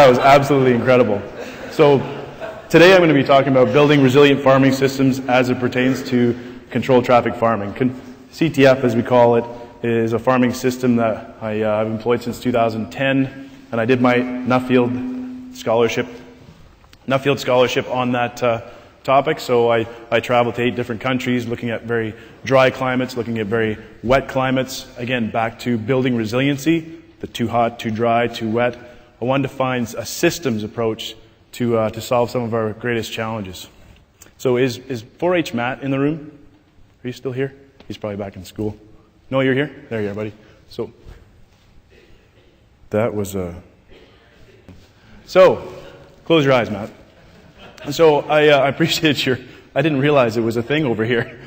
that was absolutely incredible. So today I'm going to be talking about building resilient farming systems as it pertains to controlled traffic farming. CTF, as we call it, is a farming system that I've employed since 2010, and I did my Nuffield scholarship on that topic. So I traveled to 8 different countries, looking at very dry climates, looking at very wet climates. Again, back to building resiliency, the too hot, too dry, too wet. I wanted to find a systems approach to solve some of our greatest challenges. So is 4-H Matt in the room? Are you still here? He's probably back in school. No, you're here? There you are, buddy. So that was So, close your eyes, Matt. So I appreciate I didn't realize it was a thing over here.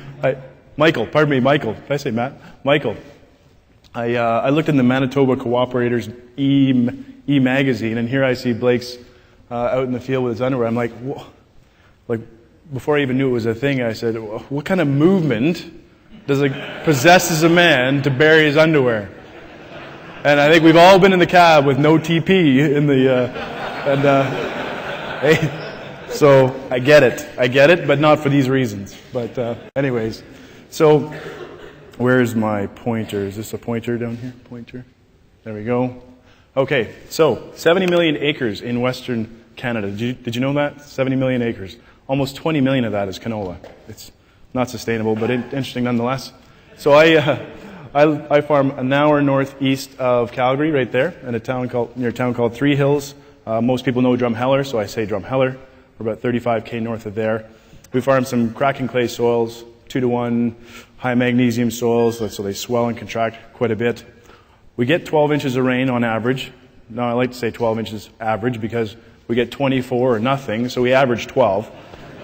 Michael. Did I say Matt? Michael. I looked in the Manitoba Cooperators e-magazine, and here I see Blake's out in the field with his underwear. I'm like, whoa. Like, before I even knew it was a thing, I said, what kind of movement possesses a man to bury his underwear? And I think we've all been in the cab with no TP in the, hey. So I get it, but not for these reasons. But anyways, so where's my pointer? Is this a pointer down here? Pointer. There we go. Okay, so 70 million acres in Western Canada. Did you know that? 70 million acres. Almost 20 million of that is canola. It's not sustainable, but interesting nonetheless. So I farm an hour northeast of Calgary, right there, in near a town called Three Hills. Most people know Drumheller, so I say Drumheller. We're about 35k north of there. We farm some cracking clay soils, 2-to-1 high magnesium soils, so they swell and contract quite a bit. We get 12 inches of rain on average. Now I like to say 12 inches average because we get 24 or nothing, so we average 12.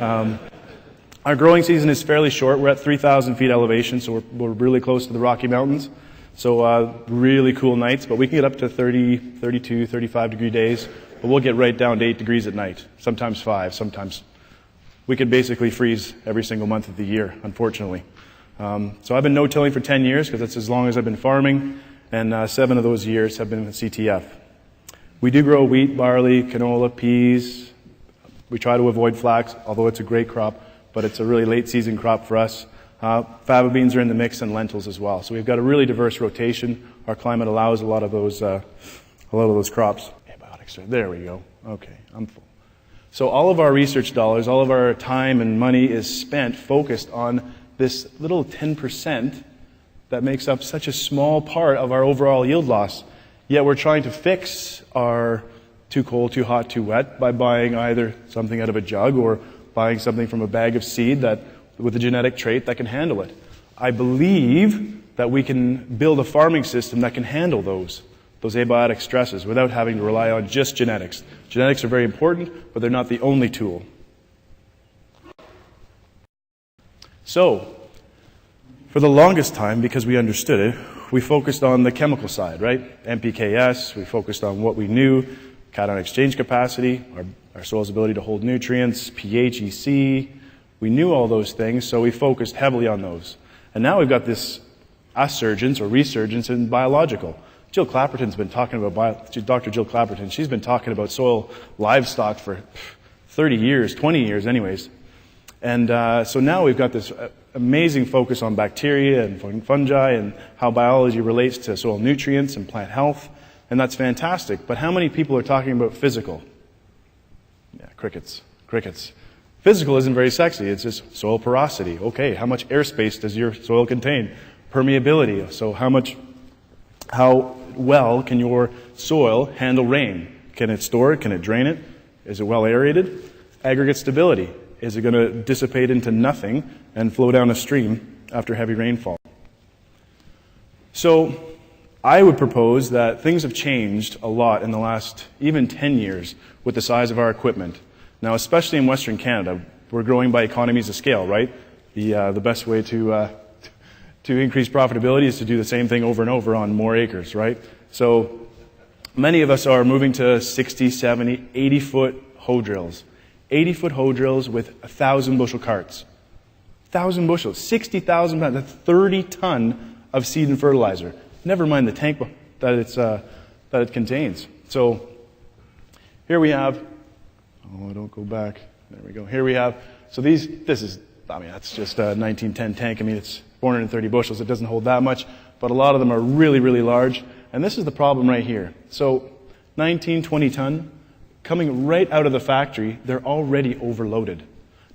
Our growing season is fairly short. We're at 3,000 feet elevation, so we're really close to the Rocky Mountains. So really cool nights, but we can get up to 30, 32, 35 degree days. But we'll get right down to 8 degrees at night, sometimes 5, sometimes. We could basically freeze every single month of the year, unfortunately. So I've been no-tilling for 10 years because that's as long as I've been farming, and 7 of those years have been with CTF. We do grow wheat, barley, canola, peas. We try to avoid flax, although it's a great crop, but it's a really late-season crop for us. Faba beans are in the mix, and lentils as well. So we've got a really diverse rotation. Our climate allows a lot of those crops. There we go. Okay, I'm full. So all of our research dollars, all of our time and money is spent focused on this little 10% that makes up such a small part of our overall yield loss. Yet we're trying to fix our too cold, too hot, too wet by buying either something out of a jug or buying something from a bag of seed with a genetic trait that can handle it. I believe that we can build a farming system that can handle those abiotic stresses without having to rely on just genetics. Genetics are very important, but they're not the only tool. So, for the longest time, because we understood it, we focused on the chemical side, right? NPKs, we focused on what we knew, cation exchange capacity, our soil's ability to hold nutrients, pH, EC. We knew all those things, so we focused heavily on those. And now we've got this resurgence in biological. Jill Clapperton's been talking about, Dr. Jill Clapperton, she's been talking about soil livestock for 30 years, 20 years anyways. And so now we've got this amazing focus on bacteria and fungi and how biology relates to soil nutrients and plant health, and that's fantastic. But how many people are talking about physical? Yeah, crickets. Physical isn't very sexy, it's just soil porosity. Okay, how much airspace does your soil contain? Permeability, so how well can your soil handle rain? Can it store it? Can it drain it? Is it well aerated? Aggregate stability. Is it going to dissipate into nothing and flow down a stream after heavy rainfall? So I would propose that things have changed a lot in the last even 10 years with the size of our equipment. Now, especially in Western Canada, we're growing by economies of scale, right? The best way to increase profitability is to do the same thing over and over on more acres, right? So many of us are moving to 60, 70, 80-foot hoe drills. 80-foot hoe drills with 1,000 bushel carts. 1,000 bushels, 60,000 pounds, that's 30 ton of seed and fertilizer. Never mind the tank that it contains. So here we have, oh, don't go back. There we go. Here we have, so this is, I mean, that's just a 1910 tank. I mean, it's 430 bushels. It doesn't hold that much, but a lot of them are really, really large. And this is the problem right here. So 19, 20 ton, coming right out of the factory, they're already overloaded.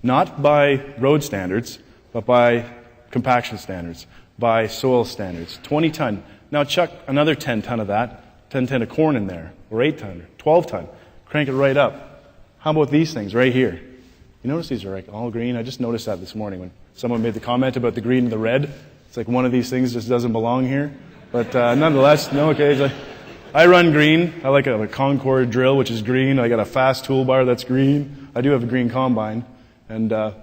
Not by road standards, but by compaction standards, by soil standards. 20 ton. Now chuck another 10 ton of that, 10 ton of corn in there, or 8 ton, or 12 ton. Crank it right up. How about these things right here? You notice these are like all green? I just noticed that this morning when someone made the comment about the green and the red. It's like one of these things just doesn't belong here. But nonetheless, no, okay. Like, I run green. I like a Concord drill, which is green. I got a fast toolbar that's green. I do have a green combine. And a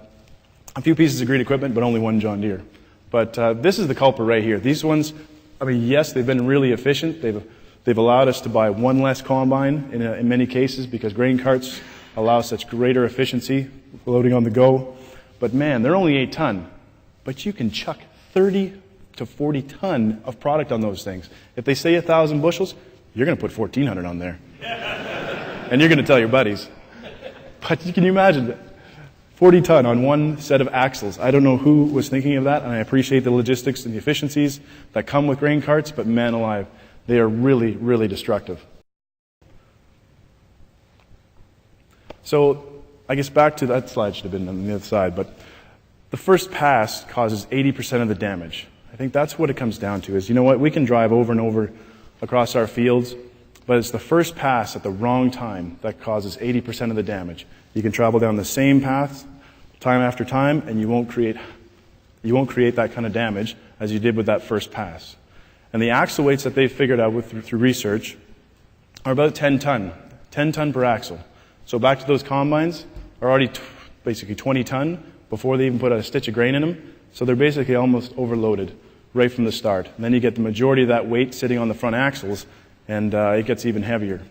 few pieces of green equipment, but only one John Deere. But this is the culprit right here. These ones, I mean, yes, they've been really efficient. They've allowed us to buy one less combine in many cases because grain carts allow such greater efficiency, loading on the go. But man, they're only 8 ton. But you can chuck 30 to 40 ton of product on those things. If they say 1,000 bushels, you're going to put 1,400 on there. And you're going to tell your buddies. But can you imagine that? 40 ton on one set of axles. I don't know who was thinking of that, and I appreciate the logistics and the efficiencies that come with grain carts, but man alive, they are really, really destructive. So I guess back to that slide, should have been on the other side, but the first pass causes 80% of the damage. I think that's what it comes down to is, you know what, we can drive over and over across our fields, but it's the first pass at the wrong time that causes 80% of the damage. You can travel down the same path time after time, and you won't create that kind of damage as you did with that first pass. And the axle weights that they've figured out through research are about 10 ton per axle. So back to those combines are already basically 20 ton before they even put a stitch of grain in them. So they're basically almost overloaded right from the start. And then you get the majority of that weight sitting on the front axles, and it gets even heavier.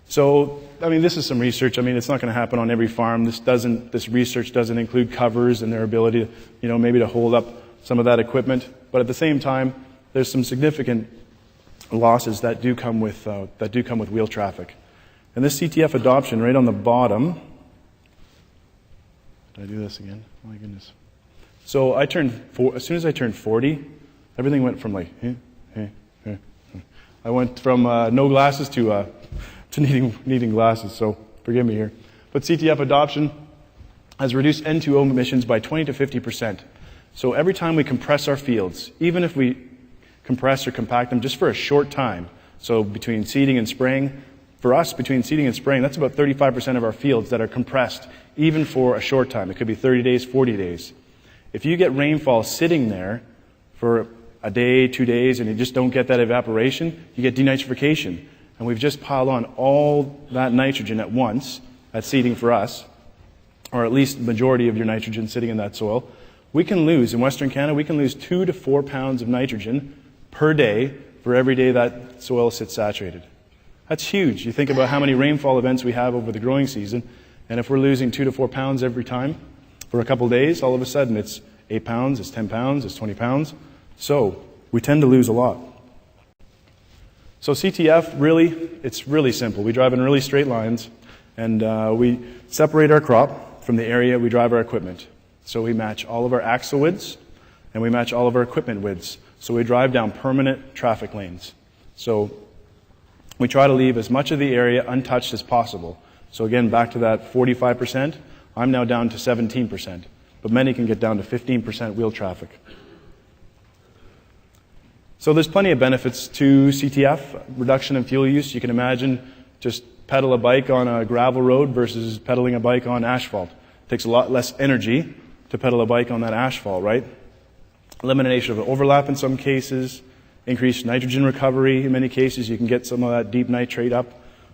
So, I mean, this is some research. I mean, it's not going to happen on every farm. This research doesn't include covers and their ability to, you know, maybe to hold up some of that equipment. But at the same time, there's some significant losses that do come with wheel traffic. And this CTF adoption right on the bottom. Did I do this again? Oh my goodness. So as soon as I turned 40, everything went from like, I went from no glasses to needing glasses, so forgive me here. But CTF adoption has reduced N2O emissions by 20 to 50%. So every time we compress our fields, even if we compress or compact them just for a short time, so between seeding and spraying, for us, between seeding and spraying, that's about 35% of our fields that are compressed, even for a short time. It could be 30 days, 40 days. If you get rainfall sitting there for a day, 2 days, and you just don't get that evaporation, you get denitrification. And we've just piled on all that nitrogen at once, that's seeding for us, or at least the majority of your nitrogen sitting in that soil. We can lose, in Western Canada, we can lose 2 to 4 pounds of nitrogen per day for every day that soil sits saturated. That's huge. You think about how many rainfall events we have over the growing season, and if we're losing 2 to 4 pounds every time for a couple of days, all of a sudden it's 8 pounds, it's 10 pounds, it's 20 pounds. So we tend to lose a lot. So CTF, really, it's really simple. We drive in really straight lines, and we separate our crop from the area we drive our equipment. So we match all of our axle widths, and we match all of our equipment widths. So we drive down permanent traffic lanes. So we try to leave as much of the area untouched as possible. So again, back to that 45%, I'm now down to 17%, but many can get down to 15% wheel traffic. So there's plenty of benefits to CTF, reduction in fuel use. You can imagine just pedal a bike on a gravel road versus pedaling a bike on asphalt. It takes a lot less energy to pedal a bike on that asphalt, right? Elimination of overlap in some cases, increased nitrogen recovery in many cases. You can get some of that deep nitrate up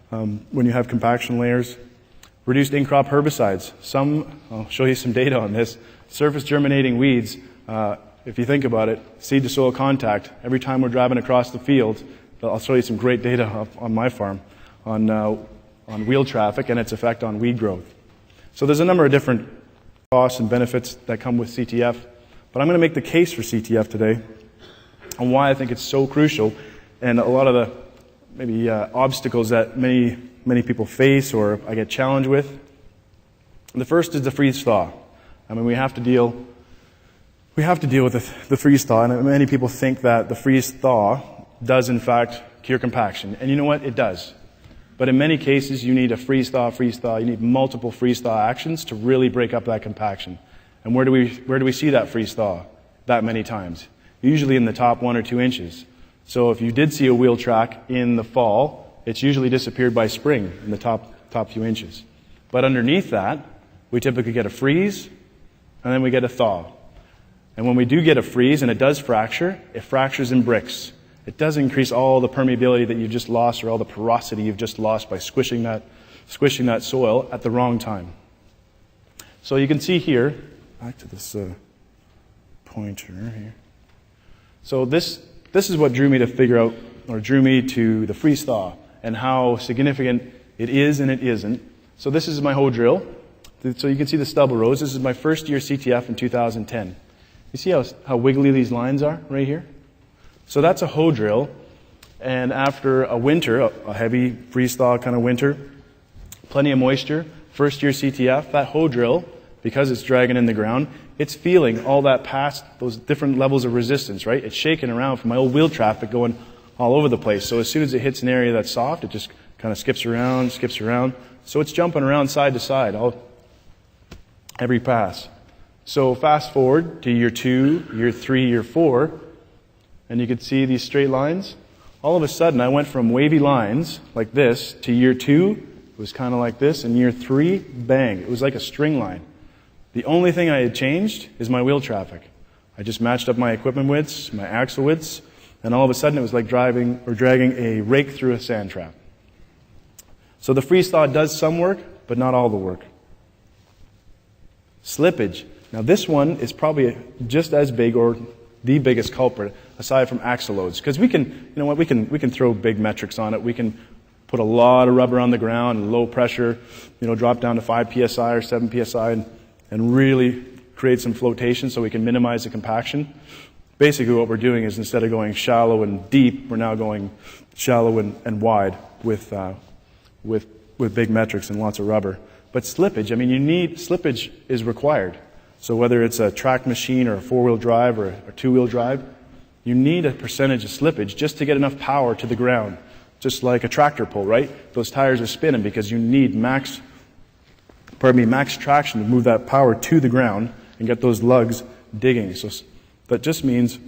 when you have compaction layers. Reduced in-crop herbicides. I'll show you some data on this. Surface germinating weeds, if you think about it, seed to soil contact, every time we're driving across the field, I'll show you some great data on my farm on wheel traffic and its effect on weed growth. So there's a number of different costs and benefits that come with CTF, but I'm going to make the case for CTF today and why I think it's so crucial and a lot of the maybe obstacles that many many people face or I get challenged with. The first is the freeze-thaw. I mean, we have to deal with the freeze-thaw, and many people think that the freeze-thaw does in fact cure compaction. And you know what? It does. But in many cases, you need a freeze-thaw, you need multiple freeze-thaw actions to really break up that compaction. And where do we see that freeze-thaw that many times? Usually in the top 1 or 2 inches. So if you did see a wheel track in the fall, it's usually disappeared by spring in the top few inches. But underneath that, we typically get a freeze, and then we get a thaw. And when we do get a freeze and it does fracture, it fractures in bricks. It does increase all the permeability that you've just lost or all the porosity you've just lost by squishing that soil at the wrong time. So you can see here, back to this pointer here. So this is what drew me to figure out, or drew me to the freeze-thaw and how significant it is and it isn't. So this is my hoe drill. So you can see the stubble rows. This is my first year CTF in 2010. You see how wiggly these lines are right here? So that's a hoe drill, and after a winter, a heavy freeze-thaw kind of winter, plenty of moisture, first year CTF, that hoe drill, because it's dragging in the ground, it's feeling all that past those different levels of resistance, right? It's shaking around from my old wheel traffic going all over the place. So as soon as it hits an area that's soft, it just kind of skips around. So it's jumping around side to side every pass. So fast forward to year 2, year 3, year 4, and you can see these straight lines. All of a sudden, I went from wavy lines like this to year 2, it was kind of like this, and year 3, bang, it was like a string line. The only thing I had changed is my wheel traffic. I just matched up my equipment widths, my axle widths, and all of a sudden it was like driving or dragging a rake through a sand trap. So the freeze-thaw does some work, but not all the work. Slippage. Now this one is probably just as big or the biggest culprit aside from axle loads, because we can throw big metrics on it. We can put a lot of rubber on the ground and low pressure, drop down to 5 psi or 7 psi and really create some flotation so we can minimize the compaction. Basically what we're doing is instead of going shallow and deep, we're now going shallow and wide with big metrics and lots of rubber. But slippage, slippage is required. So whether it's a track machine or a 4-wheel drive or a 2-wheel drive, you need a percentage of slippage just to get enough power to the ground. Just like a tractor pull, right? Those tires are spinning because you need max traction to move that power to the ground and get those lugs digging. So that just means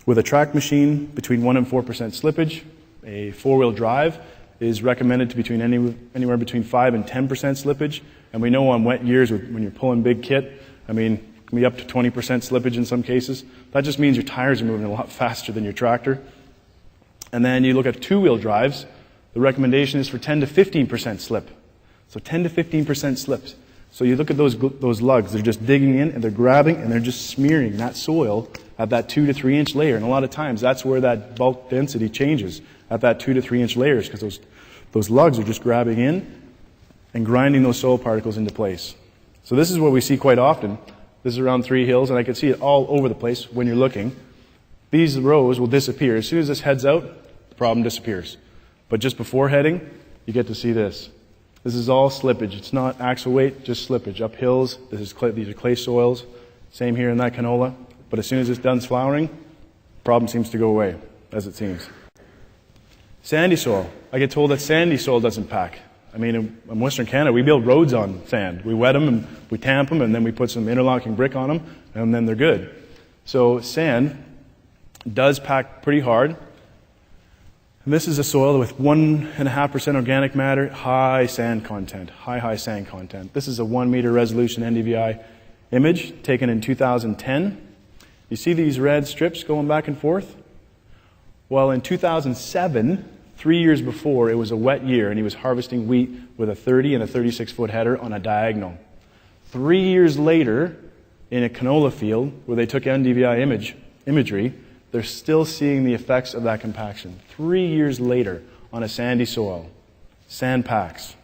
with a track machine between 1 and 4% slippage, a 4-wheel drive is recommended to between anywhere between 5 and 10% slippage. And we know on wet years when you're pulling big kit, it can be up to 20% slippage in some cases. That just means your tires are moving a lot faster than your tractor. And then you look at 2-wheel drives, the recommendation is for 10 to 15% slip. So 10 to 15% slips. So you look at those lugs, they're just digging in and they're grabbing and they're just smearing that soil at that 2 to 3 inch layer. And a lot of times that's where that bulk density changes, at that 2 to 3 inch layers, because those lugs are just grabbing in and grinding those soil particles into place. So this is what we see quite often. This is around 3 hills, and I can see it all over the place when you're looking. These rows will disappear. As soon as this heads out, the problem disappears. But just before heading, you get to see this. This is all slippage. It's not axle weight, just slippage. Up hills, these are clay soils. Same here in that canola. But as soon as it's done flowering, the problem seems to go away, as it seems. Sandy soil. I get told that sandy soil doesn't pack. In Western Canada, we build roads on sand. We wet them and we tamp them, and then we put some interlocking brick on them, and then they're good. So sand does pack pretty hard. And this is a soil with 1.5% organic matter, high sand content. This is a 1 meter resolution NDVI image taken in 2010. You see these red strips going back and forth? Well, in 2007, 3 years before, it was a wet year, and he was harvesting wheat with a 30 and a 36-foot header on a diagonal. 3 years later, in a canola field where they took NDVI imagery, they're still seeing the effects of that compaction. 3 years later, on a sandy soil. Sand packs.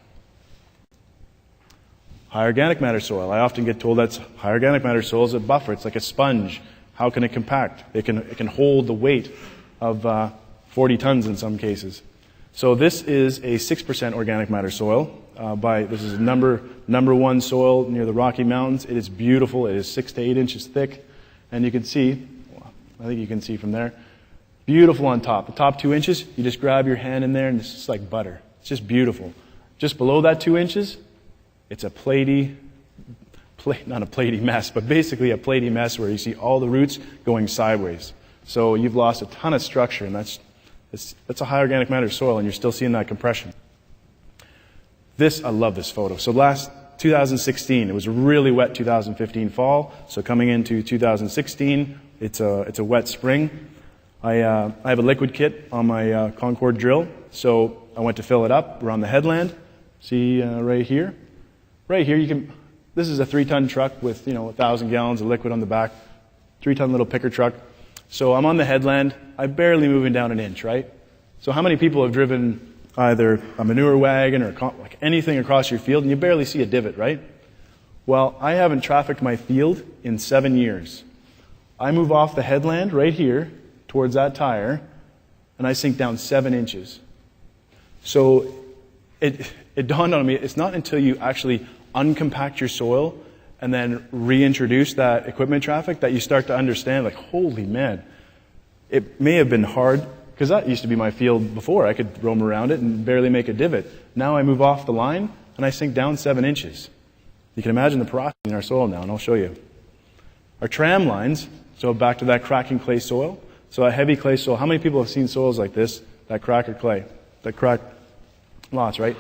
High organic matter soil. I often get told that's high organic matter soil is a buffer. It's like a sponge. How can it compact? It can hold the weight of 40 tons in some cases. So this is a 6% organic matter soil. This is number one soil near the Rocky Mountains. It is beautiful. It is 6 to 8 inches thick. And you can see, I think you can see from there, beautiful on top. The top 2 inches, you just grab your hand in there and it's just like butter. It's just beautiful. Just below that 2 inches, it's a not a platy mess, but basically a platy mess where you see all the roots going sideways. So you've lost a ton of structure, and that's a high organic matter soil, and you're still seeing that compression. I love this photo. So 2016, it was a really wet 2015 fall. So coming into 2016, it's a wet spring. I have a liquid kit on my Concord drill, so I went to fill it up. We're on the headland. See right here. Right here, this is a 3-ton truck with 1,000 gallons of liquid on the back. 3-ton little picker truck. So I'm on the headland. I'm barely moving down an inch, right? So how many people have driven either a manure wagon or like anything across your field and you barely see a divot, right? Well, I haven't trafficked my field in 7 years. I move off the headland right here towards that tire and I sink down 7 inches. So it dawned on me, it's not until you actually uncompact your soil and then reintroduce that equipment traffic that you start to understand, like, holy man, it may have been hard, because that used to be my field before. I could roam around it and barely make a divot. Now I move off the line and I sink down 7 inches. You can imagine the porosity in our soil now, and I'll show you. Our tramlines, so back to that cracking clay soil. So a heavy clay soil. How many people have seen soils like this, that crack or clay? That crack, lots, right?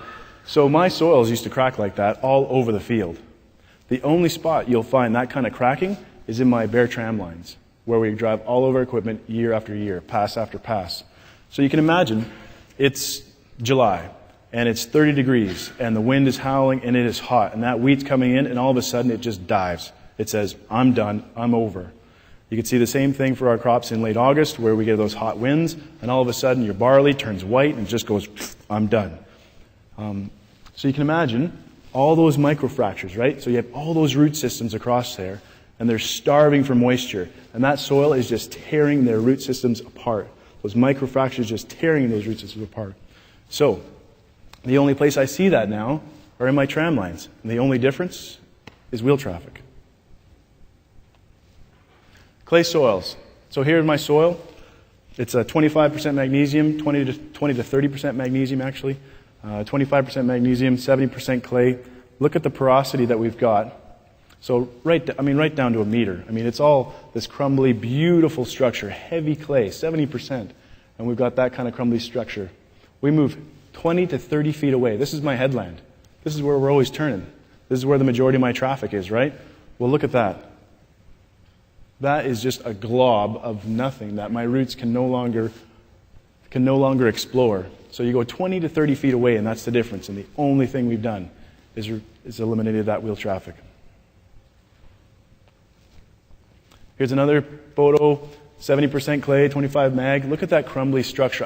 So my soils used to crack like that all over the field. The only spot you'll find that kind of cracking is in my bare tram lines, where we drive all over equipment year after year, pass after pass. So you can imagine it's July, and it's 30 degrees, and the wind is howling, and it is hot, and that wheat's coming in, and all of a sudden it just dives. It says, I'm done, I'm over. You can see the same thing for our crops in late August, where we get those hot winds, and all of a sudden your barley turns white and just goes, I'm done. So you can imagine all those microfractures, right? So you have all those root systems across there, and they're starving for moisture. And that soil is just tearing their root systems apart. Those microfractures just tearing those root systems apart. So the only place I see that now are in my tram lines. And the only difference is wheel traffic. Clay soils. So here's my soil. It's a 25% magnesium, 20 to 30% magnesium actually. 25% magnesium, 70% clay. Look at the porosity that we've got. So right down to a meter. I mean, it's all this crumbly, beautiful structure, heavy clay, 70%. And we've got that kind of crumbly structure. We move 20 to 30 feet away. This is my headland. This is where we're always turning. This is where the majority of my traffic is, right? Well, look at that. That is just a glob of nothing that my roots can no longer explore. So you go 20 to 30 feet away, and that's the difference. And the only thing we've done is eliminated that wheel traffic. Here's another photo, 70% clay, 25 mag. Look at that crumbly structure.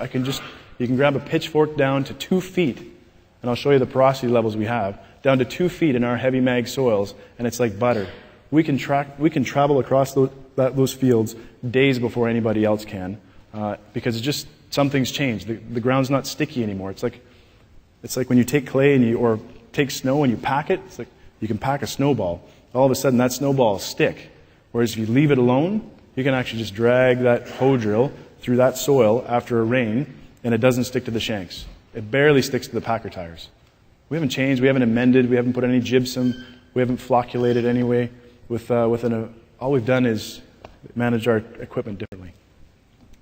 You can grab a pitchfork down to 2 feet, and I'll show you the porosity levels we have, down to 2 feet in our heavy mag soils, and it's like butter. We can travel across those fields days before anybody else can, because something's changed. The ground's not sticky anymore. It's like when you take clay or take snow and you pack it. It's like you can pack a snowball. All of a sudden, that snowball will stick. Whereas if you leave it alone, you can actually just drag that hoe drill through that soil after a rain, and it doesn't stick to the shanks. It barely sticks to the packer tires. We haven't changed. We haven't amended. We haven't put any gypsum. We haven't flocculated anyway. All we've done is manage our equipment differently.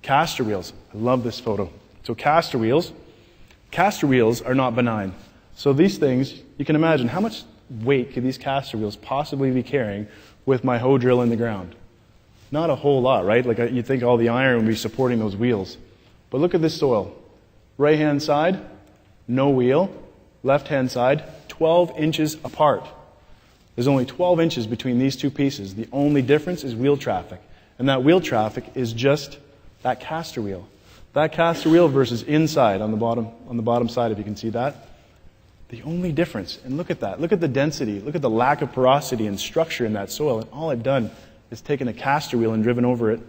Castor wheels. I love this photo. So castor wheels are not benign. So these things, you can imagine how much weight could these castor wheels possibly be carrying with my hoe drill in the ground? Not a whole lot, right? Like you'd think all the iron would be supporting those wheels. But look at this soil. Right-hand side, no wheel. Left-hand side, 12 inches apart. There's only 12 inches between these two pieces. The only difference is wheel traffic. And that wheel traffic is just that castor wheel. That castor wheel versus inside on the bottom side, if you can see that. The only difference, and look at that. Look at the density. Look at the lack of porosity and structure in that soil. And all I've done is taken a castor wheel and driven over it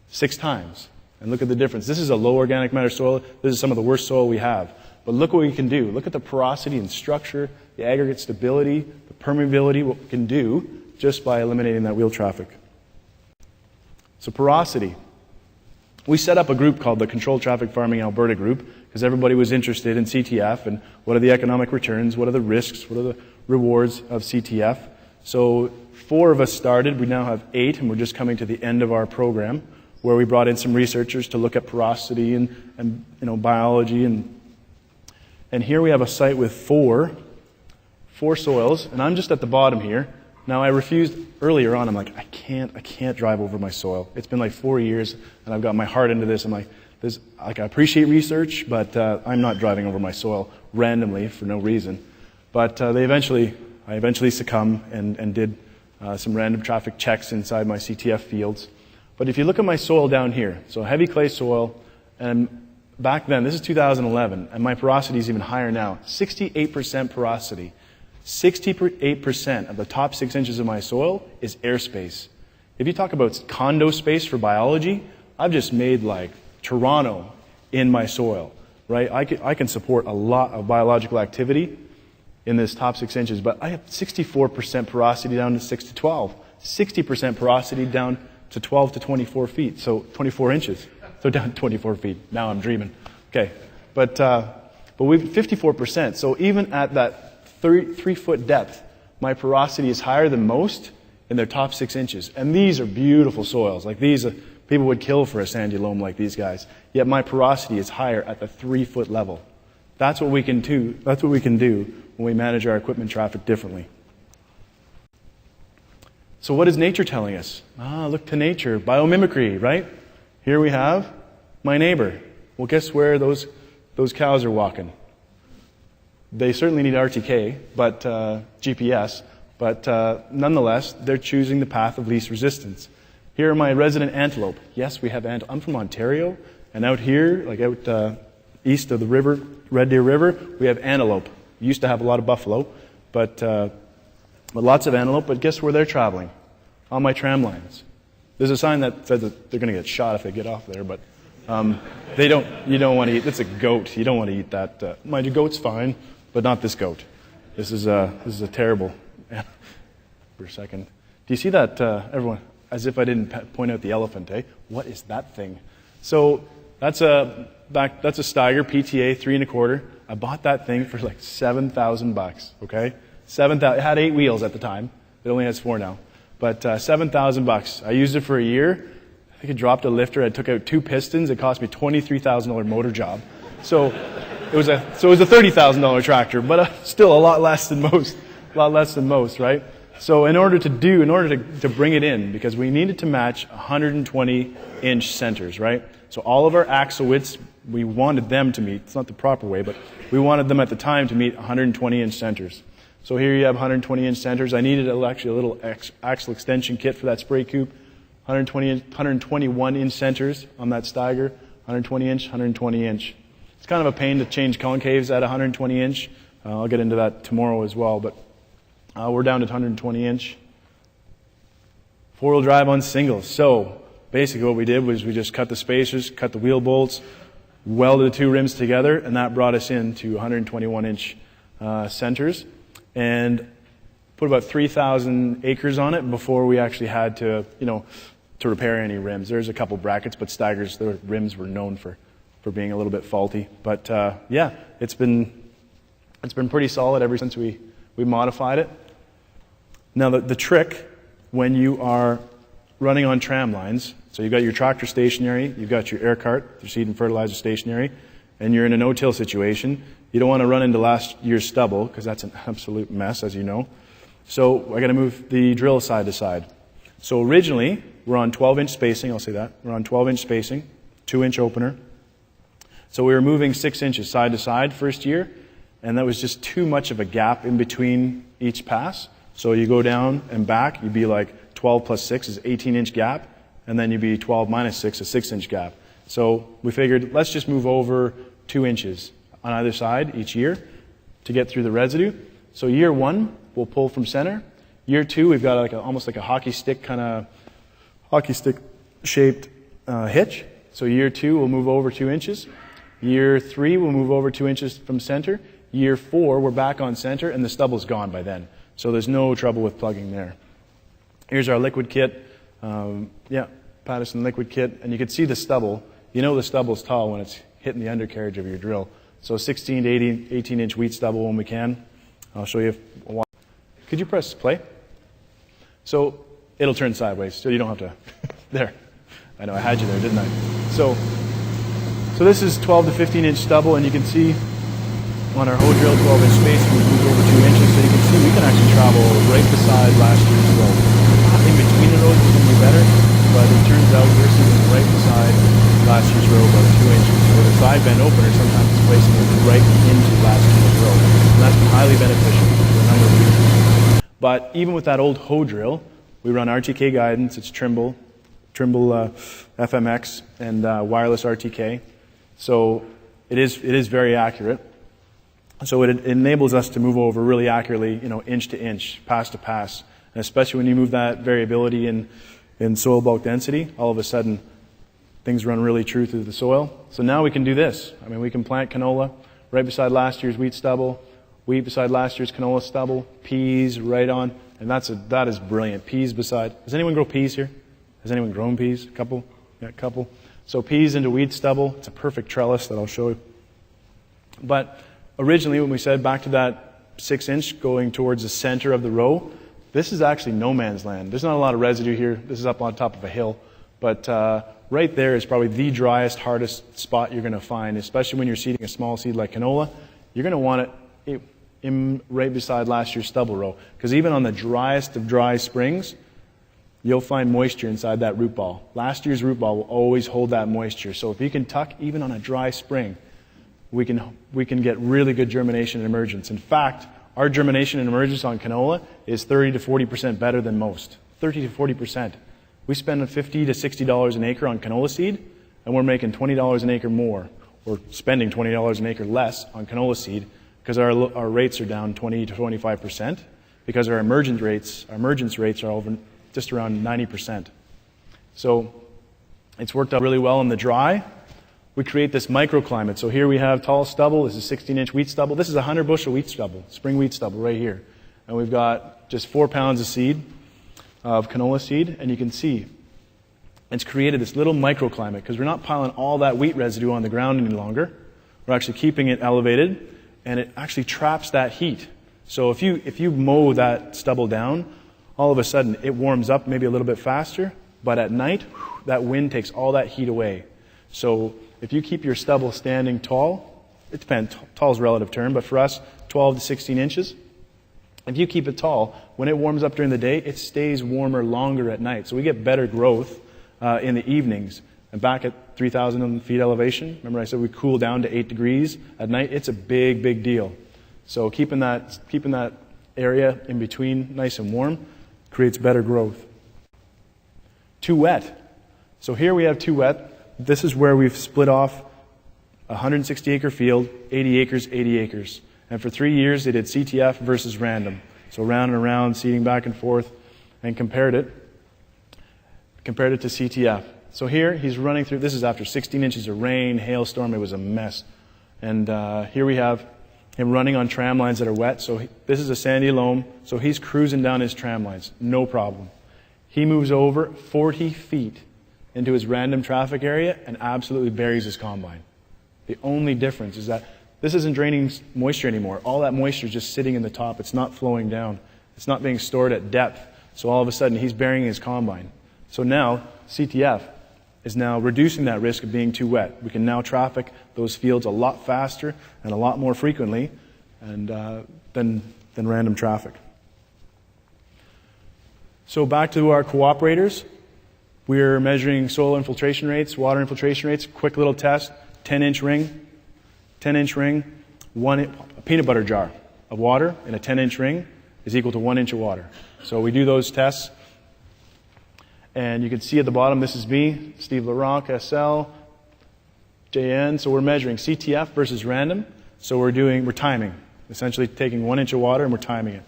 6 times. And look at the difference. This is a low organic matter soil. This is some of the worst soil we have. But look what we can do. Look at the porosity and structure, the aggregate stability, the permeability, what we can do just by eliminating that wheel traffic. So porosity. We set up a group called the Controlled Traffic Farming Alberta Group because everybody was interested in CTF and what are the economic returns, what are the risks, what are the rewards of CTF. So 4 of us started. We now have 8, and we're just coming to the end of our program where we brought in some researchers to look at porosity and biology. And here we have a site with 4 soils, and I'm just at the bottom here. Now, I refused earlier on. I'm like, I can't drive over my soil. It's been like 4 years, and I've got my heart into this. I'm like, I appreciate research, but I'm not driving over my soil randomly for no reason. But I eventually succumbed and did some random traffic checks inside my CTF fields. But if you look at my soil down here, so heavy clay soil, and back then, this is 2011, and my porosity is even higher now, 68% porosity. 68% of the top 6 inches of my soil is airspace. If you talk about condo space for biology, I've just made like Toronto in my soil, right? I can support a lot of biological activity in this top 6 inches, but I have 64% porosity down to 6 to 12, 60% porosity down to 12 to 24 feet, so 24 inches, so down 24 feet. Now I'm dreaming. Okay, but we've 54%, so even at that 3-foot depth, my porosity is higher than most in their top 6 inches. And these are beautiful soils. Like these, people would kill for a sandy loam like these guys. Yet my porosity is higher at the 3-foot level. That's what we can do. That's what we can do when we manage our equipment traffic differently. So what is nature telling us? Look to nature. Biomimicry, right? Here we have my neighbor. Well, guess where those cows are walking? They certainly need RTK, but GPS, but nonetheless, they're choosing the path of least resistance. Here are my resident antelope. Yes, we have antelope. I'm from Ontario, and out here, like out east of the river, Red Deer River, we have antelope. We used to have a lot of buffalo, but lots of antelope. But guess where they're traveling? On my tramlines. There's a sign that says that they're going to get shot if they get off there, but you don't want to eat. It's a goat. You don't want to eat that. Mind you, goat's fine. But not this goat. This is a terrible. For a second, do you see that? Everyone, as if I didn't point out the elephant, eh? What is that thing? So that's a Steiger PTA 3 1/4. I bought that thing for like $7,000. Okay, $7,000. It had 8 wheels at the time. It only has 4 now. But $7,000. I used it for a year. I think it dropped a lifter. I took out 2 pistons. It cost me $23,000 motor job. So. It was a $30,000 tractor, but still a lot less than most. A lot less than most, right? So in order to bring it in, because we needed to match 120-inch centers, right? So all of our axle widths, we wanted them to meet. It's not the proper way, but we wanted them at the time to meet 120-inch centers. So here you have 120-inch centers. I needed actually a little axle extension kit for that spray coupe. 121-inch centers on that Steiger. 120-inch, 120-inch. It's kind of a pain to change concaves at 120-inch. I'll get into that tomorrow as well, but we're down to 120-inch. 4-wheel drive on singles. So basically what we did was we just cut the spacers, cut the wheel bolts, welded the 2 rims together, and that brought us into 121-inch centers, and put about 3,000 acres on it before we actually had to repair any rims. There's a couple brackets, but Steigers, their rims were known for being a little bit faulty. But yeah, it's been pretty solid ever since we modified it. Now the trick when you are running on tramlines, so you've got your tractor stationary, you've got your air cart, your seed and fertilizer stationary, and you're in a no-till situation, you don't want to run into last year's stubble because that's an absolute mess, as you know. So I got to move the drill side to side. So originally we're on 12-inch spacing. I'll say that we're on 12-inch spacing, 2-inch opener. So we were moving 6 inches side to side first year, and that was just too much of a gap in between each pass. So you go down and back, you'd be like 12 plus 6 is 18-inch gap, and then you'd be 12 minus 6 is 6-inch gap. So we figured let's just move over 2 inches on either side each year to get through the residue. So year 1, we'll pull from center. Year 2, we've got almost like a hockey stick shaped hitch. So year 2, we'll move over 2 inches. Year 3, we'll move over 2 inches from center. Year 4, we're back on center, and the stubble's gone by then. So there's no trouble with plugging there. Here's our liquid kit. Patterson liquid kit. And you can see the stubble. You know the stubble's tall when it's hitting the undercarriage of your drill. So 16 to 18-inch wheat stubble when we can. I'll show you. Could you press play? So it'll turn sideways, so you don't have to. There. I know, I had you there, didn't I? So this is 12 to 15-inch stubble, and you can see on our hoe drill, 12-inch spacing, we moved over 2 inches, so you can see we can actually travel right beside last year's row. In between the rows is going to be better, but it turns out we're sitting right beside last year's row about 2 inches. So the side bend opener sometimes is placing it right into last year's row, and that's highly beneficial for a number of reasons. But even with that old hoe drill, we run RTK guidance. It's Trimble FMX and wireless RTK. So it is very accurate. So it enables us to move over really accurately, inch to inch, pass to pass. And especially when you move that variability in soil bulk density, all of a sudden things run really true through the soil. So now we can do this. I mean, we can plant canola right beside last year's wheat stubble, wheat beside last year's canola stubble, peas right on, and that is brilliant. Peas beside. Does anyone grow peas here? Has anyone grown peas? A couple? Yeah, a couple. So peas into wheat stubble. It's a perfect trellis that I'll show you. But originally, when we said back to that 6-inch going towards the center of the row, this is actually no man's land. There's not a lot of residue here. This is up on top of a hill. But right there is probably the driest, hardest spot you're going to find, especially when you're seeding a small seed like canola. You're going to want it right beside last year's stubble row. Because even on the driest of dry springs, you'll find moisture inside that root ball. Last year's root ball will always hold that moisture. So if you can tuck even on a dry spring, we can get really good germination and emergence. In fact, our germination and emergence on canola is 30 to 40% better than most. 30 to 40%. We spend $50 to $60 an acre on canola seed, and we're making $20 an acre more, or spending $20 an acre less on canola seed because our rates are down 20 to 25%, because our emergence rates are over just around 90%. So it's worked out really well in the dry. We create this microclimate. So here we have tall stubble. This is 16-inch wheat stubble. This is a 100-bushel wheat stubble, spring wheat stubble right here. And we've got just 4 pounds of seed, of canola seed. And you can see it's created this little microclimate because we're not piling all that wheat residue on the ground any longer. We're actually keeping it elevated, and it actually traps that heat. So if you mow that stubble down, all of a sudden it warms up maybe a little bit faster, but at night, that wind takes all that heat away. So if you keep your stubble standing tall, it depends, tall is a relative term, but for us, 12 to 16 inches, if you keep it tall, when it warms up during the day, it stays warmer longer at night. So we get better growth in the evenings. And back at 3,000 feet elevation, remember I said we cool down to 8 degrees at night? It's a big, big deal. So keeping that area in between nice and warm creates better growth. Too wet. So here we have too wet. This is where we've split off a 160-acre field, 80 acres, 80 acres. And for 3 years, they did CTF versus random. So round and around, seeding back and forth, and compared it to CTF. So here, he's running through, this is after 16 inches of rain, hailstorm, it was a mess. And here we have him running on tram lines that are wet. So this is a sandy loam, so he's cruising down his tram lines, no problem. He moves over 40 feet into his random traffic area and absolutely buries his combine. The only difference is that this isn't draining moisture anymore. All that moisture is just sitting in the top. It's not flowing down. It's not being stored at depth. So all of a sudden, he's burying his combine. So now, CTF is now reducing that risk of being too wet. We can now traffic those fields a lot faster and a lot more frequently than random traffic. So back to our cooperators. We're measuring soil infiltration rates, water infiltration rates. Quick little test, 10-inch ring. 10-inch ring, a peanut butter jar of water in a 10-inch ring is equal to 1 inch of water. So we do those tests. And you can see at the bottom, this is me, Steve Larocque, SL, JN. So we're measuring CTF versus random. So we're timing, essentially taking 1 inch of water and we're timing it.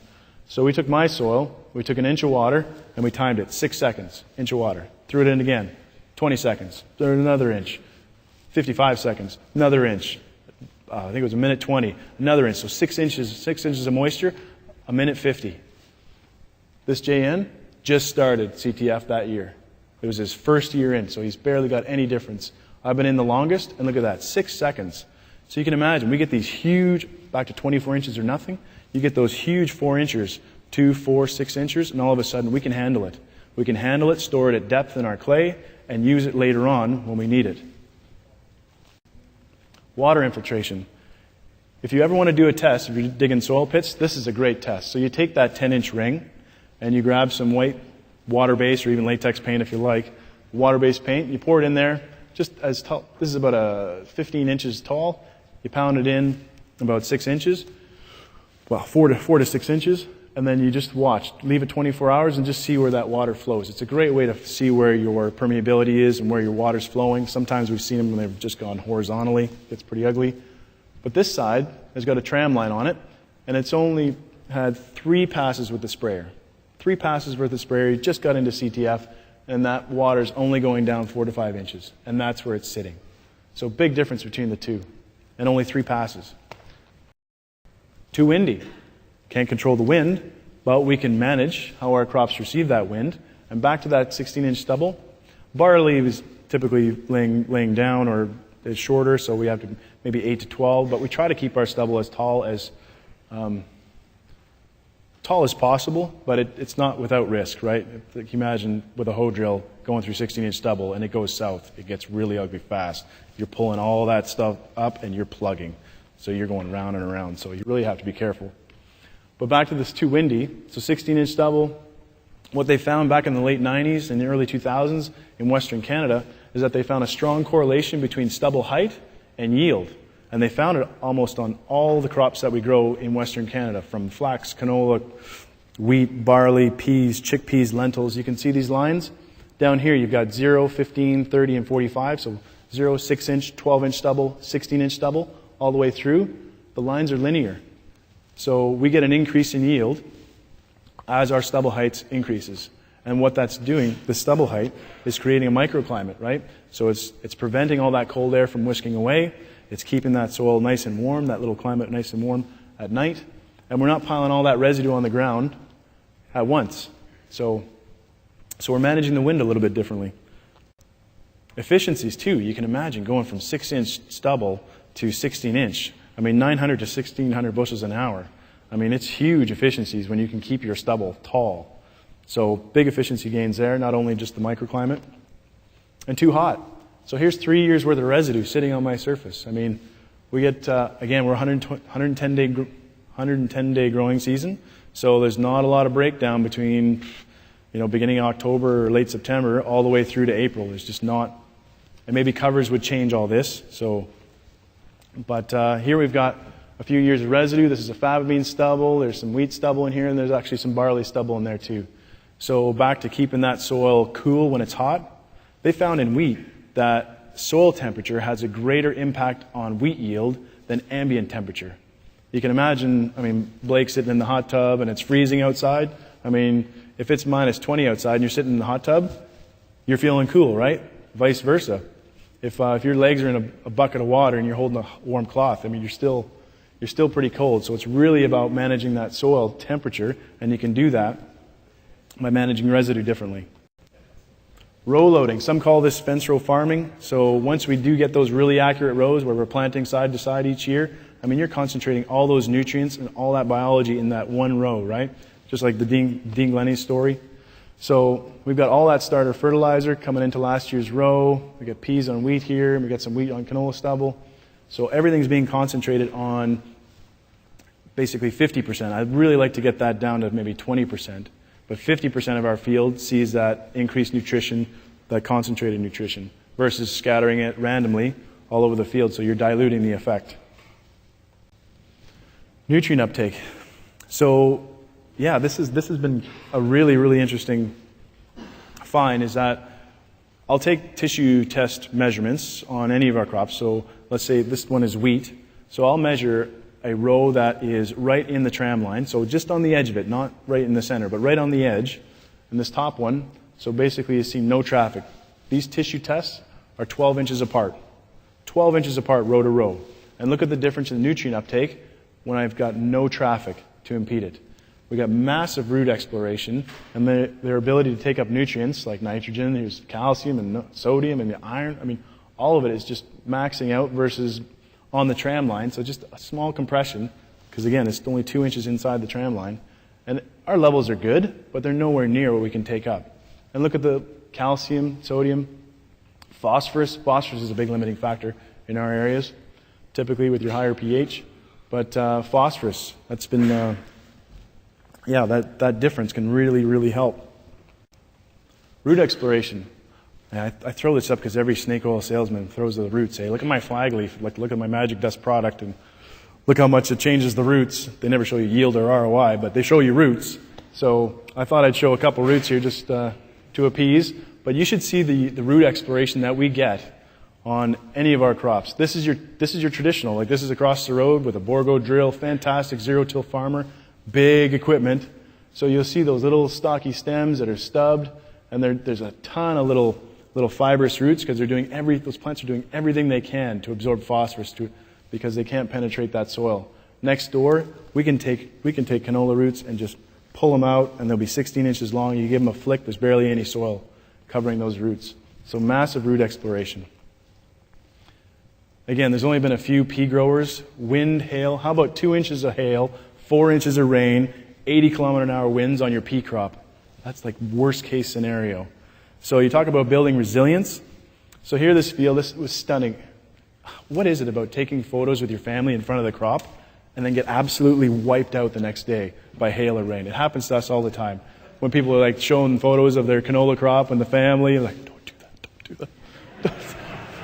So we took my soil, we took an inch of water, and we timed it, 6 seconds, inch of water. Threw it in again, 20 seconds, another inch. 55 seconds, another inch. I think it was a minute 20, another inch. So 6 inches of moisture, a minute 50. This JN just started CTF that year. It was his first year in, so he's barely got any difference. I've been in the longest, and look at that, 6 seconds. So you can imagine, we get these huge, back to 24 inches or nothing, you get those huge 4 inchers, 2, 4, 6 inchers, and all of a sudden we can handle it. We can handle it, store it at depth in our clay, and use it later on when we need it. Water infiltration. If you ever want to do a test, if you're digging soil pits, this is a great test. So you take that 10-inch ring, and you grab some white water-based or even latex paint if you like, water-based paint, you pour it in there, just as tall. This is about 15 inches tall. You pound it in about 6 inches, well, 4 to 6 inches, and then you just watch. Leave it 24 hours and just see where that water flows. It's a great way to see where your permeability is and where your water's flowing. Sometimes we've seen them when they've just gone horizontally. It's pretty ugly. But this side has got a tramline on it, and it's only had 3 passes with the sprayer. 3 passes worth of sprayer, you just got into CTF, and that water's only going down 4 to 5 inches, and that's where it's sitting. So big difference between the two, and only 3 passes. Too windy. Can't control the wind, but we can manage how our crops receive that wind. And back to that 16-inch stubble. Barley is typically laying down or is shorter, so we have to maybe 8 to 12, but we try to keep our stubble as tall as possible, but it's not without risk, right? If you imagine with a hoe drill going through 16-inch stubble and it goes south, it gets really ugly fast. You're pulling all that stuff up and you're plugging. So you're going round and around, so you really have to be careful. But back to this too windy, so 16-inch stubble, what they found back in the late 90s and the early 2000s in Western Canada is that they found a strong correlation between stubble height and yield. And they found it almost on all the crops that we grow in Western Canada, from flax, canola, wheat, barley, peas, chickpeas, lentils. You can see these lines. Down here you've got 0, 15, 30, and 45. So 0, 6-inch, 12-inch stubble, 16-inch stubble, all the way through. The lines are linear. So we get an increase in yield as our stubble height increases. And what that's doing, the stubble height, is creating a microclimate, right? So it's preventing all that cold air from whisking away. It's keeping that soil nice and warm, that little climate nice and warm at night. And we're not piling all that residue on the ground at once. So we're managing the wind a little bit differently. Efficiencies too, you can imagine going from 6-inch stubble to 16-inch. I mean, 900 to 1,600 bushels an hour. I mean, it's huge efficiencies when you can keep your stubble tall. So big efficiency gains there, not only just the microclimate. And too hot. So here's 3 years worth of residue sitting on my surface. I mean, we get, again, we're 110-day growing season. So there's not a lot of breakdown between, beginning of October or late September all the way through to April. There's just not, and maybe covers would change all this. So, but here we've got a few years of residue. This is a faba bean stubble. There's some wheat stubble in here, and there's actually some barley stubble in there too. So back to keeping that soil cool when it's hot. They found in wheat that soil temperature has a greater impact on wheat yield than ambient temperature. You can imagine, Blake sitting in the hot tub and it's freezing outside. If it's minus 20 outside and you're sitting in the hot tub, you're feeling cool, right? Vice versa. If your legs are in a bucket of water and you're holding a warm cloth, you're still pretty cold. So it's really about managing that soil temperature, and you can do that by managing residue differently. Row loading. Some call this fence row farming. So once we do get those really accurate rows where we're planting side to side each year, you're concentrating all those nutrients and all that biology in that one row, right? Just like the Dean Glennie story. So we've got all that starter fertilizer coming into last year's row. We got peas on wheat here, and we got some wheat on canola stubble. So everything's being concentrated on basically 50%. I'd really like to get that down to maybe 20%. But 50% of our field sees that increased nutrition, that concentrated nutrition, versus scattering it randomly all over the field, so you're diluting the effect. Nutrient uptake. So, yeah, this has been a really, really interesting find, is that I'll take tissue test measurements on any of our crops. So let's say this one is wheat. So I'll measure a row that is right in the tram line, so just on the edge of it, not right in the center, but right on the edge, and this top one, so basically you see no traffic. these tissue tests are 12 inches apart. 12 inches apart, row to row. And look at the difference in nutrient uptake when I've got no traffic to impede it. We got massive root exploration, and their ability to take up nutrients like nitrogen, there's calcium and sodium and the iron. I mean, all of it is just maxing out versus on the tram line. So just a small compression, because again, it's only 2 inches inside the tram line. And our levels are good, but they're nowhere near what we can take up. And look at the calcium, sodium, phosphorus. Phosphorus is a big limiting factor in our areas, typically with your higher pH. But phosphorus, that's been, that difference can really, really help. Root exploration. I throw this up because every snake oil salesman throws the roots. Hey, look at my flag leaf, look at my Magic Dust product, and look how much it changes the roots. They never show you yield or ROI, but they show you roots. So I thought I'd show a couple roots here just to appease. But you should see the root exploration that we get on any of our crops. This is your traditional. Like, this is across the road with a Borgo drill, fantastic zero-till farmer, big equipment. So you'll see those little stocky stems that are stubbed, and there's a ton of little fibrous roots because those plants are doing everything they can to absorb phosphorus because they can't penetrate that soil. Next door, we can take canola roots and just pull them out, and they'll be 16 inches long. You give them a flick, there's barely any soil covering those roots. So massive root exploration. Again, there's only been a few pea growers. Wind, hail. How about 2 inches of hail, 4 inches of rain, 80 km/h winds on your pea crop? That's like worst case scenario. So you talk about building resilience. So here this field, this was stunning. What is it about taking photos with your family in front of the crop and then get absolutely wiped out the next day by hail or rain? It happens to us all the time. When people are like showing photos of their canola crop and the family, like, don't do that.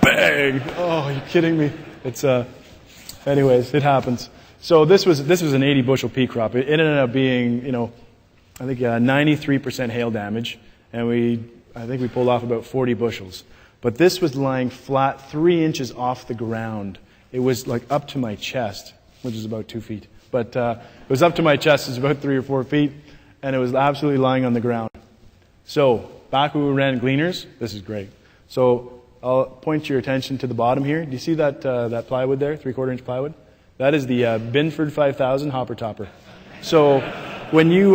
Bang! Oh, you're kidding me. It's anyways, it happens. So this was an 80 bushel pea crop. It ended up being, I think 93% hail damage, and I think we pulled off about 40 bushels. But this was lying flat 3 inches off the ground. It was like up to my chest, which is about 2 feet. But it was up to my chest, it's about 3 or 4 feet, and it was absolutely lying on the ground. So back when we ran gleaners, this is great. So I'll point your attention to the bottom here. Do you see that plywood there, 3/4 inch plywood? That is the Binford 5000 hopper topper. So when you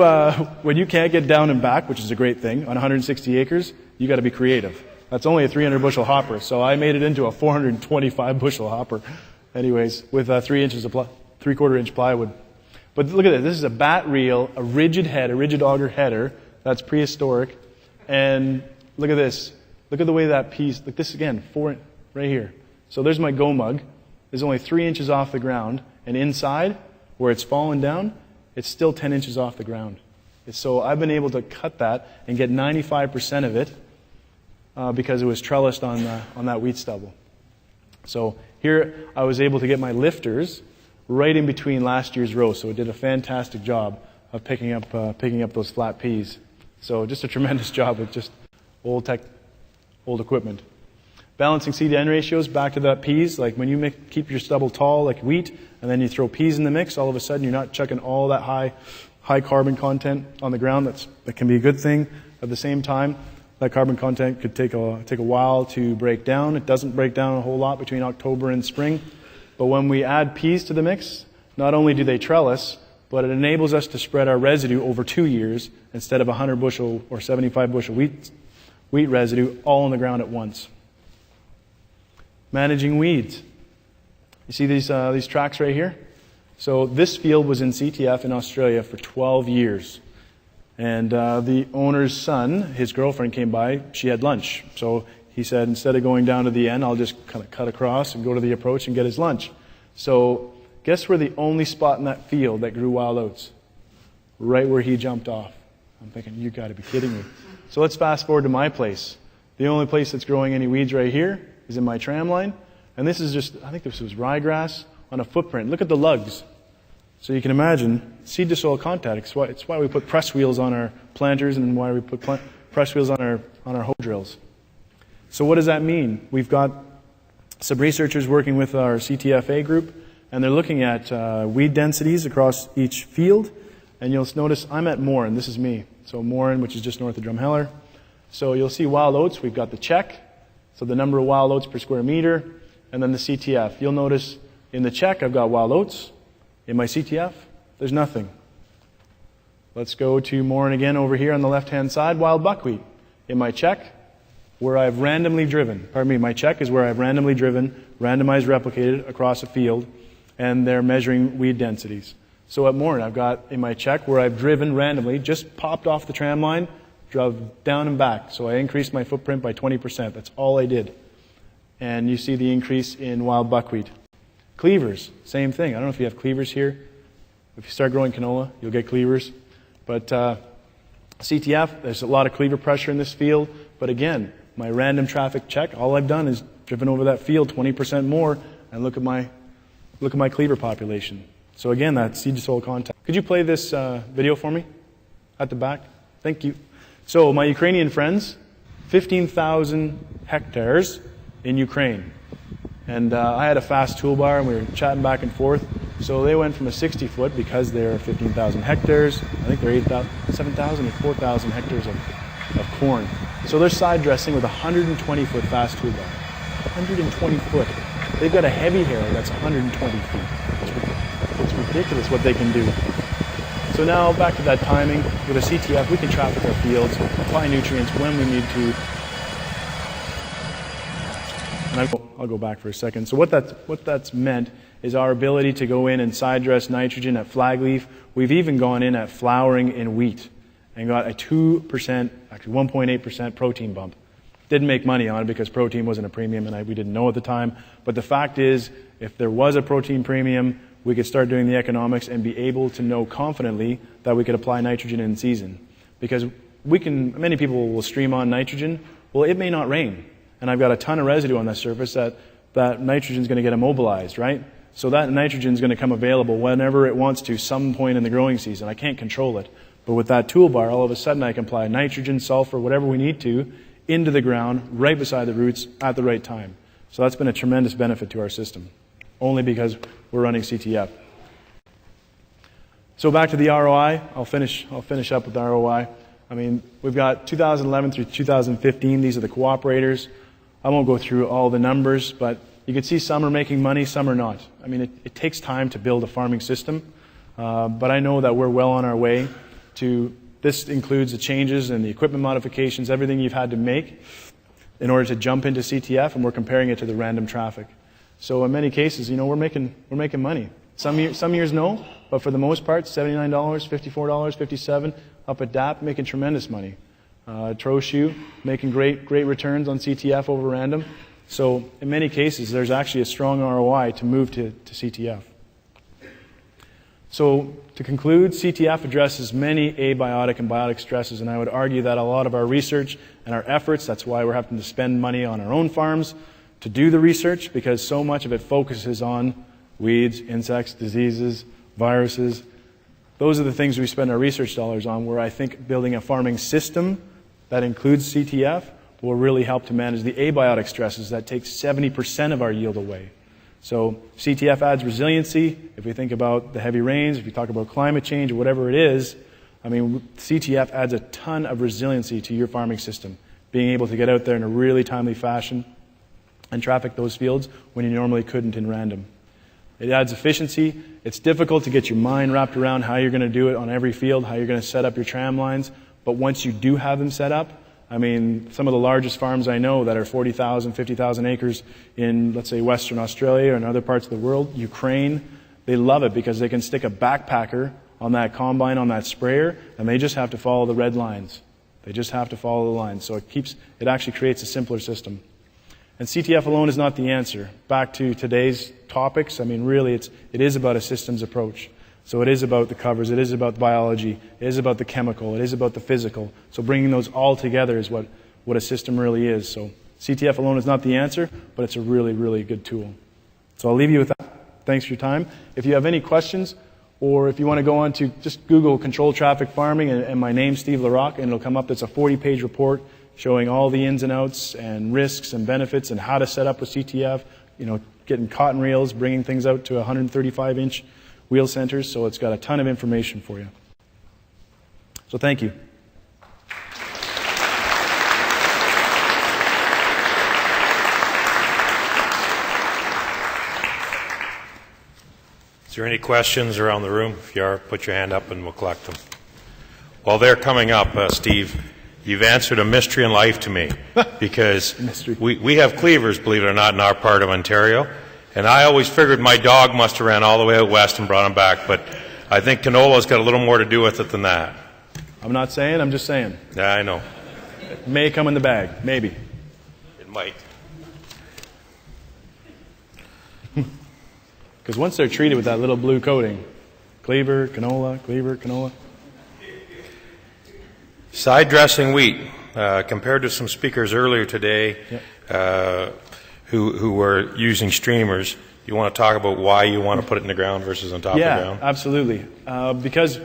can't get down and back, which is a great thing, on 160 acres, you got to be creative. That's only a 300 bushel hopper, so I made it into a 425 bushel hopper. Anyways, with 3/4 inch plywood. But look at this. This is a bat reel, a rigid auger header. That's prehistoric. And look at this. Look at the way that piece, look this again, right here. So there's my go mug. It's only 3 inches off the ground. And inside, where it's fallen down, it's still 10 inches off the ground. So I've been able to cut that and get 95% of it because it was trellised on that wheat stubble. So here I was able to get my lifters right in between last year's rows. So it did a fantastic job of picking up those flat peas. So just a tremendous job with just old equipment. Balancing seed to N ratios, back to that peas. Like when you keep your stubble tall like wheat, and then you throw peas in the mix, all of a sudden you're not chucking all that high carbon content on the ground. That can be a good thing. At the same time, that carbon content could take a while to break down. It doesn't break down a whole lot between October and spring. But when we add peas to the mix, not only do they trellis, but it enables us to spread our residue over 2 years instead of 100 bushel or 75 bushel wheat residue all on the ground at once. Managing weeds. You see these tracks right here? So this field was in CTF in Australia for 12 years. And the owner's son, his girlfriend came by, she had lunch. So he said, instead of going down to the end, I'll just kind of cut across and go to the approach and get his lunch. So guess where the only spot in that field that grew wild oats? Right where he jumped off. I'm thinking, you got to be kidding me. So let's fast forward to my place. The only place that's growing any weeds right here is in my tram line. And this is just, I think this was ryegrass on a footprint. Look at the lugs. So you can imagine, seed to soil contact. It's why we put press wheels on our planters and why we put press wheels on our hoe drills. So what does that mean? We've got some researchers working with our CTFA group, and they're looking at weed densities across each field. And you'll notice I'm at Morin. This is me. So Morin, which is just north of Drumheller. So you'll see wild oats, we've got the check, so the number of wild oats per square meter, and then the CTF. You'll notice in the check I've got wild oats. In my CTF, there's nothing. Let's go to more, and again over here on the left-hand side, wild buckwheat. In my check, where I've randomly driven, my check is where I've randomly driven, randomized replicated across a field, and they're measuring weed densities. So at Morin, I've got in my check where I've driven randomly, just popped off the tram line, drove down and back. So I increased my footprint by 20%. That's all I did. And you see the increase in wild buckwheat. Cleavers, same thing. I don't know if you have cleavers here. If you start growing canola, you'll get cleavers. But CTF, there's a lot of cleaver pressure in this field. But again, my random traffic check, all I've done is driven over that field 20% more, and look at my cleaver population. So again, that seed to soil contact. Could you play this video for me at the back? Thank you. So my Ukrainian friends, 15,000 hectares in Ukraine. And I had a fast toolbar, and we were chatting back and forth. So they went from a 60-foot, because they're 15,000 hectares, I think they're 7,000 or 4,000 hectares of corn. So they're side dressing with a 120-foot fast toolbar. 120 foot. They've got a heavy harrow that's 120 feet. It's ridiculous what they can do. So now back to that timing. With a CTF, we can traffic our fields, apply nutrients when we need to. And I'll go back for a second. So what that's meant is our ability to go in and side dress nitrogen at flag leaf. We've even gone in at flowering in wheat and got a 2%, actually 1.8% protein bump. Didn't make money on it because protein wasn't a premium, and we didn't know at the time. But the fact is, if there was a protein premium, we could start doing the economics and be able to know confidently that we could apply nitrogen in season. Because many people will stream on nitrogen. Well, it may not rain. And I've got a ton of residue on that surface that nitrogen is going to get immobilized, right? So that nitrogen is going to come available whenever it wants to, some point in the growing season. I can't control it. But with that toolbar, all of a sudden I can apply nitrogen, sulfur, whatever we need to, into the ground, right beside the roots, at the right time. So that's been a tremendous benefit to our system, only because we're running CTF. So back to the ROI. I'll finish up with the ROI. I mean, we've got 2011 through 2015. These are the cooperators. I won't go through all the numbers, but you can see some are making money, some are not. I mean, it takes time to build a farming system, but I know that we're well on our way to. This includes the changes and the equipment modifications, everything you've had to make in order to jump into CTF, and we're comparing it to the random traffic. So in many cases, we're making money. Some years no, but for the most part, $79, $54, $57, up at DAP, making tremendous money. Trochu, making great returns on CTF over random. So in many cases, there's actually a strong ROI to move to CTF. So to conclude, CTF addresses many abiotic and biotic stresses, and I would argue that a lot of our research and our efforts, that's why we're having to spend money on our own farms to do the research, because so much of it focuses on weeds, insects, diseases, viruses. Those are the things we spend our research dollars on, where I think building a farming system that includes CTF will really help to manage the abiotic stresses that take 70% of our yield away. So CTF adds resiliency. If we think about the heavy rains, if we talk about climate change or whatever it is, I mean, CTF adds a ton of resiliency to your farming system, being able to get out there in a really timely fashion and traffic those fields when you normally couldn't in random. It adds efficiency. It's difficult to get your mind wrapped around how you're going to do it on every field, how you're going to set up your tram lines. But once you do have them set up, I mean, some of the largest farms I know that are 40,000, 50,000 acres in, let's say, Western Australia or in other parts of the world, Ukraine, they love it because they can stick a backpacker on that combine, on that sprayer, and they just have to follow the red lines. They just have to follow the lines. So it actually creates a simpler system. And CTF alone is not the answer. Back to today's topics, I mean, really, it is about a systems approach. So it is about the covers, it is about the biology, it is about the chemical, it is about the physical. So bringing those all together is what a system really is. So CTF alone is not the answer, but it's a really, really good tool. So I'll leave you with that. Thanks for your time. If you have any questions, or if you want to go on to just Google controlled traffic farming and my name, Steve Larocque, and it'll come up. It's a 40-page report showing all the ins and outs and risks and benefits and how to set up with CTF, getting cotton reels, bringing things out to 135-inch wheel centers, so it's got a ton of information for you. So thank you. Is there any questions around the room? If you are, put your hand up and we'll collect them. While they're coming up, Steve, you've answered a mystery in life to me, because we have cleavers, believe it or not, in our part of Ontario, and I always figured my dog must have ran all the way out west and brought him back, but I think canola's got a little more to do with it than that. I'm not saying, I'm just saying. Yeah, I know. It may come in the bag, maybe. It might. Because once they're treated with that little blue coating, cleaver, canola. Side dressing wheat, compared to some speakers earlier today, who were using streamers, you want to talk about why you want to put it in the ground versus on top of the ground? Yeah, absolutely. Because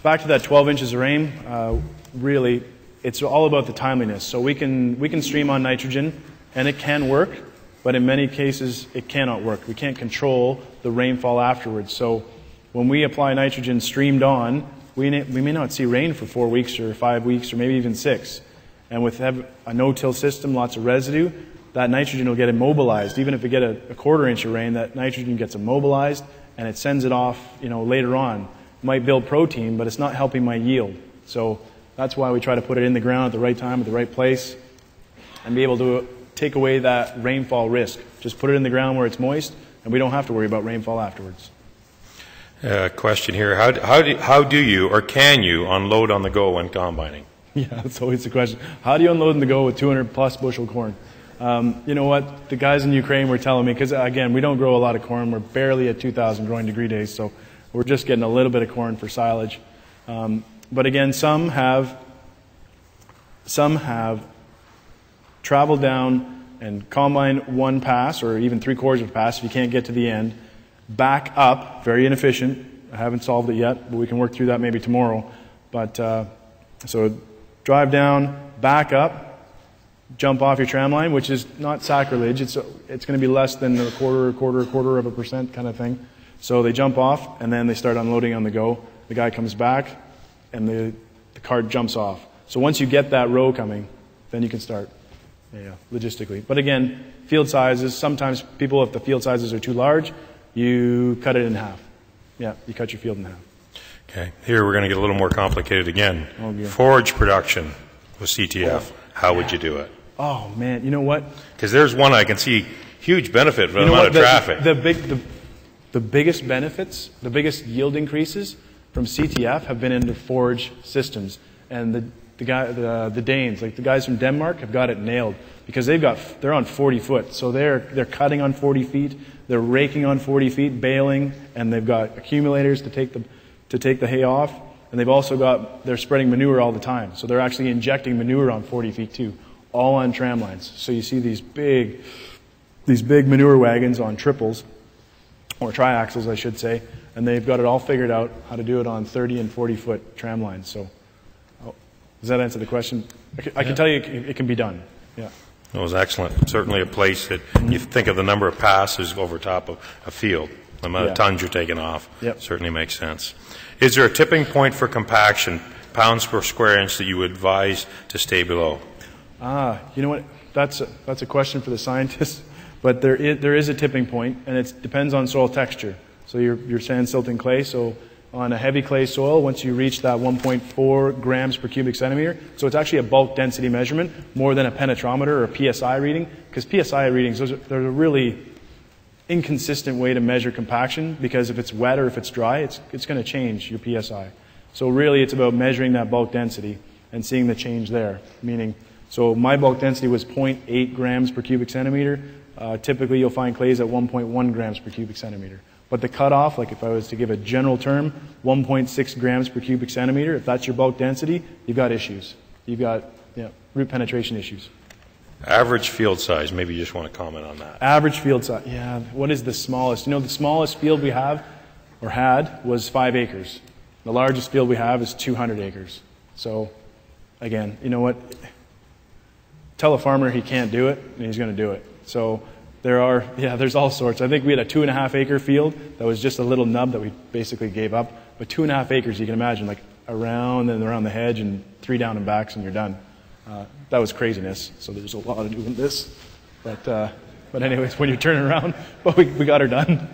back to that 12 inches of rain, really, it's all about the timeliness. So we can stream on nitrogen, and it can work, but in many cases it cannot work. We can't control the rainfall afterwards. So when we apply nitrogen streamed on, we may not see rain for 4 weeks or 5 weeks or maybe even 6. And with a no-till system, lots of residue, that nitrogen will get immobilized. Even if we get a quarter-inch of rain, that nitrogen gets immobilized and it sends it off, later on. It might build protein, but it's not helping my yield. So that's why we try to put it in the ground at the right time, at the right place, and be able to take away that rainfall risk. Just put it in the ground where it's moist, and we don't have to worry about rainfall afterwards. Question here. How do you or can you unload on the go when combining? Yeah, that's always the question. How do you unload on the go with 200 plus bushel corn? You know what? The guys in Ukraine were telling me, because again, we don't grow a lot of corn. We're barely at 2,000 growing degree days, so we're just getting a little bit of corn for silage. But again, some have traveled down and combine one pass or even 3/4 of a pass if you can't get to the end, back up, very inefficient. I haven't solved it yet, but we can work through that maybe tomorrow. But so drive down, back up, jump off your tram line, which is not sacrilege. It's going to be less than a quarter of a percent kind of thing. So they jump off, and then they start unloading on the go. The guy comes back, and the cart jumps off. So once you get that row coming, then you can start, logistically. But again, field sizes, sometimes people, if the field sizes are too large, you cut it in half. Yeah, you cut your field in half. Okay, here we're going to get a little more complicated again. Oh, yeah. Forage production with CTF, how would you do it? Oh, man, you know what? Because there's one I can see huge benefit for the amount of traffic. The biggest benefits, the biggest yield increases from CTF have been into forage systems. And the Danes, like the guys from Denmark, have got it nailed because they're on 40 foot. So they're cutting on 40 feet, they're raking on 40 feet, baling, and they've got accumulators to take the hay off. And they're spreading manure all the time. So they're actually injecting manure on 40 feet too, all on tramlines. So you see these big manure wagons on triples, or triaxles I should say, and they've got it all figured out how to do it on 30 and 40 foot tramlines. So does that answer the question? I can tell you it can be done. Yeah. It was excellent. Certainly a place that you think of the number of passes over top of a field, the amount of tons you're taking off. Yep. Certainly makes sense. Is there a tipping point for compaction, pounds per square inch, that you would advise to stay below? You know what? That's a question for the scientists. But there is a tipping point, and it depends on soil texture. So you're sand, silt, and clay. So on a heavy clay soil, once you reach that 1.4 grams per cubic centimeter, so it's actually a bulk density measurement more than a penetrometer or a PSI reading, because PSI readings, they're a really inconsistent way to measure compaction, because if it's wet or if it's dry, it's going to change your PSI. So really it's about measuring that bulk density and seeing the change there. Meaning, so my bulk density was 0.8 grams per cubic centimeter. Typically you'll find clays at 1.1 grams per cubic centimeter. But the cutoff, like if I was to give a general term, 1.6 grams per cubic centimeter, if that's your bulk density, you've got issues. You've got root penetration issues. Average field size, maybe you just want to comment on that. Average field size, yeah. What is the smallest? The smallest field we have, or had, was 5 acres. The largest field we have is 200 acres. So, again, you know what? Tell a farmer he can't do it, and he's going to do it. So, there's all sorts. I think we had a 2.5 acre field that was just a little nub that we basically gave up. But 2.5 acres, you can imagine, like around the hedge and 3 down and backs, and you're done. That was craziness. So there's a lot of doing this. But anyways, when you're turning around, we got her done.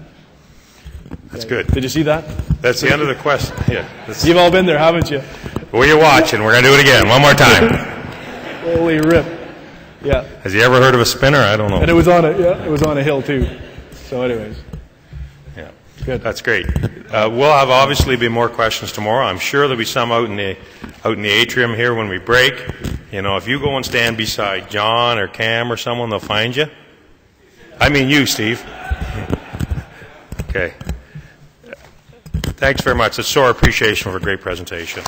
That's good. Did you see that? That's the end of the question. Yeah. You've all been there, haven't you? Well, you're watching. We're going to do it again. One more time. Holy rip. Yeah. Has he ever heard of a spinner? I don't know. And it was on a hill too. So anyways. Yeah. Good. That's great. We'll have obviously be more questions tomorrow. I'm sure there'll be some out in the atrium here when we break. You know, if you go and stand beside John or Cam or someone, they'll find you. I mean you, Steve. Okay. Thanks very much. It's so our appreciation for a great presentation.